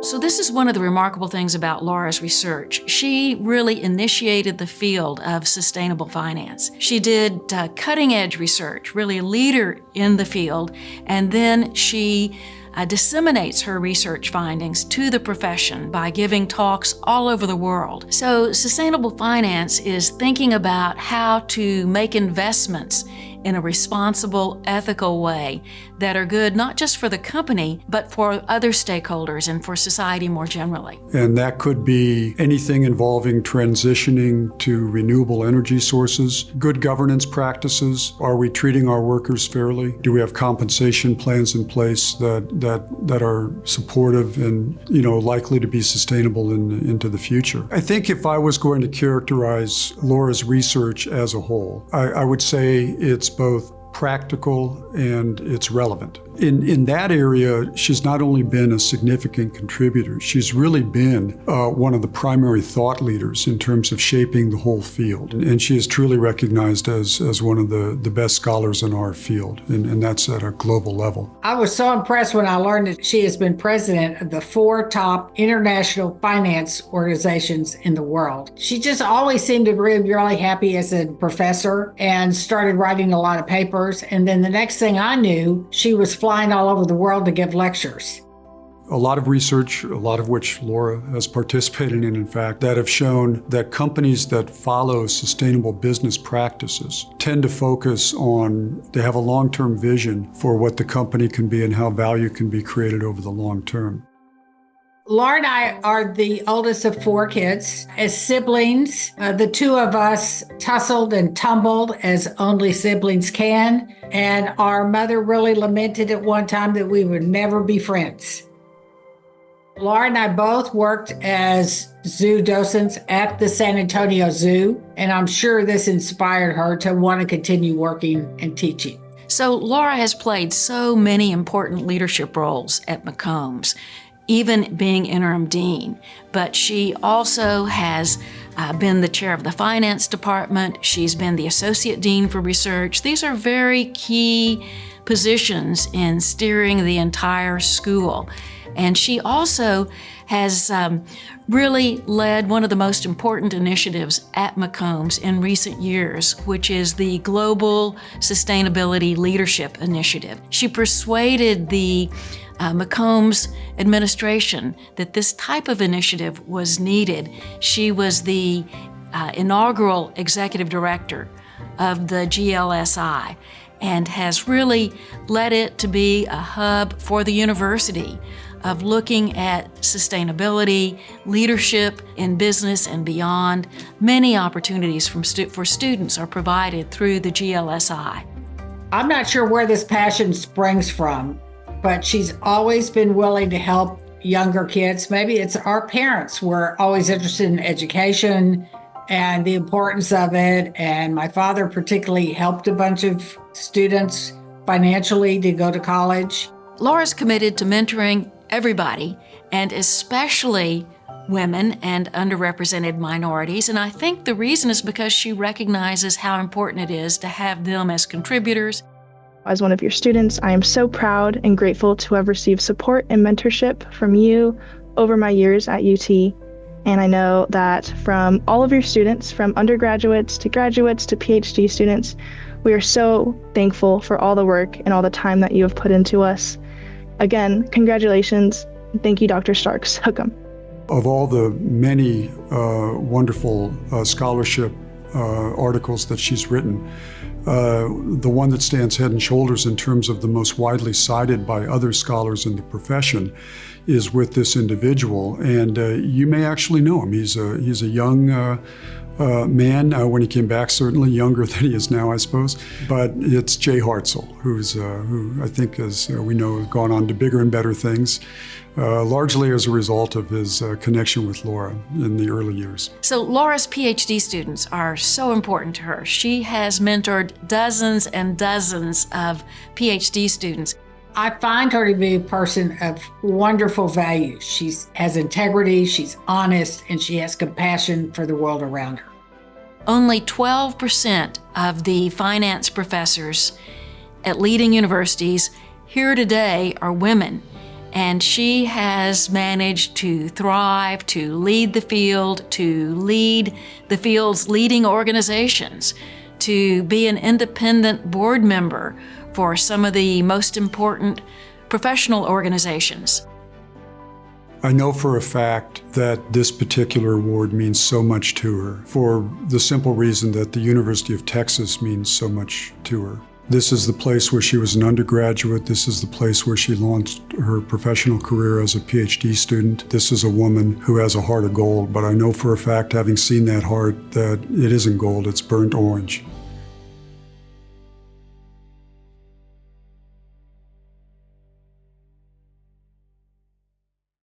So this is one of the remarkable things about Laura's research. She really initiated the field of sustainable finance. She did cutting-edge research, really a leader in the field, and then she disseminates her research findings to the profession by giving talks all over the world. So sustainable finance is thinking about how to make investments in a responsible, ethical way that are good not just for the company, but for other stakeholders and for society more generally. And that could be anything involving transitioning to renewable energy sources, good governance practices. Are we treating our workers fairly? Do we have compensation plans in place that are supportive and likely to be sustainable into the future? I think if I was going to characterize Laura's research as a whole, I would say it's both practical and it's relevant. In that area, she's not only been a significant contributor, she's really been one of the primary thought leaders in terms of shaping the whole field. And she is truly recognized as one of the best scholars in our field, and that's at a global level. I was so impressed when I learned that she has been president of the 4 top international finance organizations in the world. She just always seemed to be really happy as a professor and started writing a lot of papers. And then the next thing I knew, she was flying all over the world to give lectures. A lot of research, a lot of which Laura has participated in fact, that have shown that companies that follow sustainable business practices tend to focus on, they have a long-term vision for what the company can be and how value can be created over the long term. Laura and I are the oldest of 4 kids. As siblings, the 2 of us tussled and tumbled as only siblings can. And our mother really lamented at one time that we would never be friends. Laura and I both worked as zoo docents at the San Antonio Zoo. And I'm sure this inspired her to want to continue working and teaching. So Laura has played so many important leadership roles at McCombs, even being interim dean. But she also has been the chair of the finance department. She's been the associate dean for research. These are very key positions in steering the entire school. And she also has really led one of the most important initiatives at McCombs in recent years, which is the Global Sustainability Leadership Initiative. She persuaded the McCombs administration that this type of initiative was needed. She was the inaugural executive director of the GLSI and has really led it to be a hub for the university of looking at sustainability, leadership in business and beyond. Many opportunities for students are provided through the GLSI. I'm not sure where this passion springs from, but she's always been willing to help younger kids. Maybe it's our parents were always interested in education and the importance of it. And my father particularly helped a bunch of students financially to go to college. Laura's committed to mentoring everybody, and especially women and underrepresented minorities. And I think the reason is because she recognizes how important it is to have them as contributors. As one of your students, I am so proud and grateful to have received support and mentorship from you over my years at UT. And I know that from all of your students, from undergraduates to graduates to PhD students, we are so thankful for all the work and all the time that you have put into us. Again, congratulations. Thank you, Dr. Starks-Hookham. Of all the many wonderful scholarship articles that she's written, the one that stands head and shoulders in terms of the most widely cited by other scholars in the profession is with this individual. And you may actually know him. He's a young man when he came back, certainly younger than he is now, I suppose. But it's Jay Hartzell, who I think, as we know, has gone on to bigger and better things, largely as a result of his connection with Laura in the early years. So Laura's PhD students are so important to her. She has mentored dozens and dozens of PhD students. I find her to be a person of wonderful values. She has integrity, she's honest, and she has compassion for the world around her. Only 12% of the finance professors at leading universities here today are women. And she has managed to thrive, to lead the field, to lead the field's leading organizations, to be an independent board member for some of the most important professional organizations. I know for a fact that this particular award means so much to her for the simple reason that the University of Texas means so much to her. This is the place where she was an undergraduate. This is the place where she launched her professional career as a PhD student. This is a woman who has a heart of gold, but I know for a fact, having seen that heart, that it isn't gold, it's burnt orange.